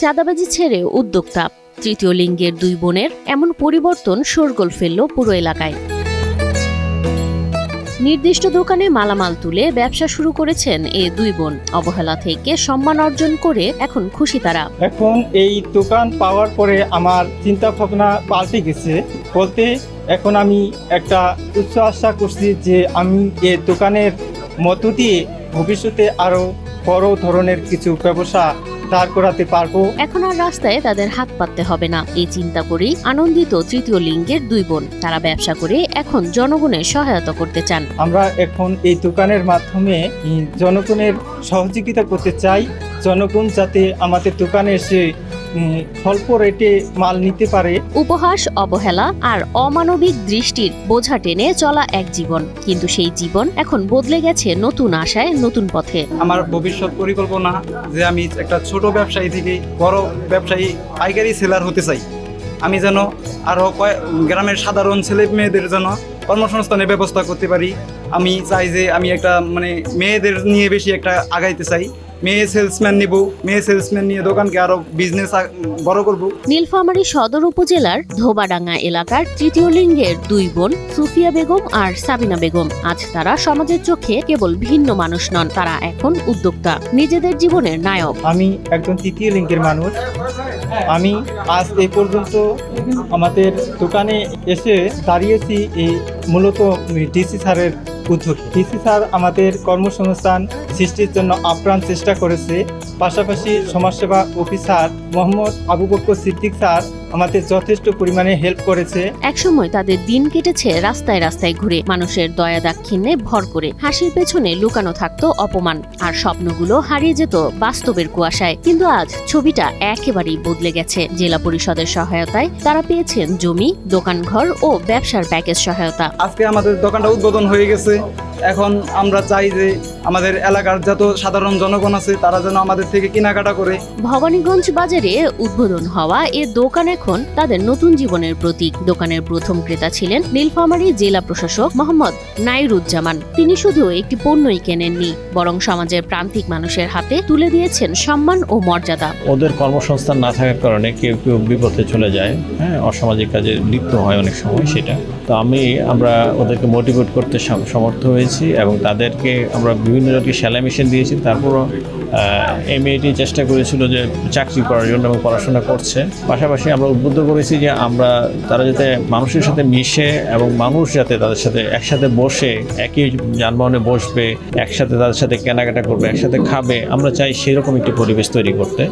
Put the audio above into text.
চাঁদাবাজি ছেড়ে উদ্যোক্তা, তৃতীয় লিঙ্গের দুই বোনের এমন পরিবর্তন শোরগোল ফেলল পুরো এলাকায়। নির্দিষ্ট দোকানে মালামাল তুলে ব্যবসা শুরু করেছেন এই দুই বোন। অবহেলা থেকে সম্মান অর্জন করে এখন খুশি তারা। এখন এই দোকান পাওয়ার পরে আমার চিন্তা ভাবনা পাল্টে গেছে বলতে এখন আমি একটা উচ্চ আশা করছি যে আমি এই দোকানের মধ্য দিয়ে ভবিষ্যতে আরো বড় ধরনের কিছু ব্যবসা দাঁড় করাতে পারবো। এখন আর রাস্তায় তাদের হাত পাততে হবে না, এই চিন্তা করেই আনন্দিত তৃতীয় লিঙ্গের দুই বোন। তারা ব্যবসা করে এখন জনগণের সহায়তা করতে চান। আমরা এখন এই দোকানের মাধ্যমে জনগণের সহযোগিতা করতে চাই। জনগণ যাতে আমাদের দোকানে এসে স্বল্প রেটে মাল নিতে পারে। উপহাস, অবহেলা আর অমানবিক দৃষ্টির বোঝা টেনে চলা এক জীবন, কিন্তু সেই জীবন এখন বদলে গেছে নতুন আশায়, নতুন পথে। আমার ভবিষ্যৎ পরিকল্পনা যে আমি একটা ছোট ব্যবসায়ী থেকে বড় ব্যবসায়ী, পাইকারি সেলার হতে চাই। আমি যেন আরো গ্রামের সাধারণ ছেলে মেয়েদের যেন কর্মসংস্থানের ব্যবস্থা করতে পারি। আমি চাই যে আমি একটা মেয়েদের নিয়ে বেশি একটা আগাইতে চাই। মেয়ে সেলসম্যান নিব, মেয়ে সেলসম্যান নিয়ে দোকানকে আরো বিজনেস বড় করব। নীলফামারী সদর উপজেলার ধোবাডাঙ্গা এলাকার তৃতীয় লিঙ্গের দুই বোন সুফিয়া বেগম আর সাবিনা বেগম। আজ তারা সমাজের চোখে কেবল ভিন্ন মানুষ নন, তারা এখন উদ্যোক্তা, নিজেদের জীবনের নায়ক। আমি একজন তৃতীয় লিঙ্গের মানুষ। আমি আজ এই পর্যন্ত আমাদের দোকানে এসে দাঁড়িয়েছি এই মূলত ডিসি স্যারের উদ্যোগে। ডিসি স্যার আমাদের কর্মসংস্থান সৃষ্টির জন্য আপ্রাণ চেষ্টা করেছে। পাশাপাশি সমাজসেবা অফিসার মোহাম্মদ আবু বকর সিদ্দিক স্যার আমাদের যথেষ্ট পরিমাণে হেল্প করেছে। একসময় তাদের দিন কেটেছে রাস্তায় রাস্তায় ঘুরে, মানুষের দয়া দাক্ষিণ্যে ভর করে। হাসির পেছনে লুকানো থাকতো অপমান, আর স্বপ্নগুলো হারিয়ে যেত বাস্তবের কুয়াশায়। কিন্তু আজ ছবিটা একেবারেই বদলে গেছে। জেলা পরিষদের সহায়তায় তারা পেয়েছেন জমি, দোকানঘর ও ব্যবসার প্যাকেজ সহায়তা। আজকে আমাদের দোকানটা উদ্বোধন হয়ে গেছে। এখন আমরা চাই যে আমাদের এলাকার যত সাধারণ জনগণ আছে তারা যেন আমাদের থেকে কেনাকাটা করে। ভবানীগঞ্জ বাজারে উদ্বোধন হওয়া এ দোকান এখন তাদের নতুন জীবনের প্রতীক। দোকানের প্রথম ক্রেতা ছিলেন নীলফামারী জেলা প্রশাসক মোহাম্মদ নাইরুজ্জামান। তিনি শুধু একটি পণ্যই কেনেননি, বরং সমাজের প্রান্তিক মানুষের হাতে তুলে দিয়েছেন সম্মান ও মর্যাদা। ওদের কর্মসংস্থান না থাকার কারণে কেউ কেউ বিপথে চলে যায়, অসামাজিক কাজে লিপ্ত হয় অনেক সময়। সেটা তো আমরা ওদেরকে মোটিভেট করতে সমর্থ হয়েছি এবং তাদেরকে আমরা বিভিন্ন জনকে সেলাই মেশিন দিয়েছি। তারপরও মেয়েটি চেষ্টা করেছিল যে চাকরি করার জন্য এবং পড়াশোনা করছে। পাশাপাশি আমরা উদ্বুদ্ধ করেছি যে তারা যাতে মানুষের সাথে মিশে এবং মানুষ যাতে তাদের সাথে একসাথে বসে একই যানবাহনে বসবে, একসাথে তাদের সাথে কেনাকাটা করবে, একসাথে খাবে। আমরা চাই সেরকম একটি পরিবেশ তৈরি করতে।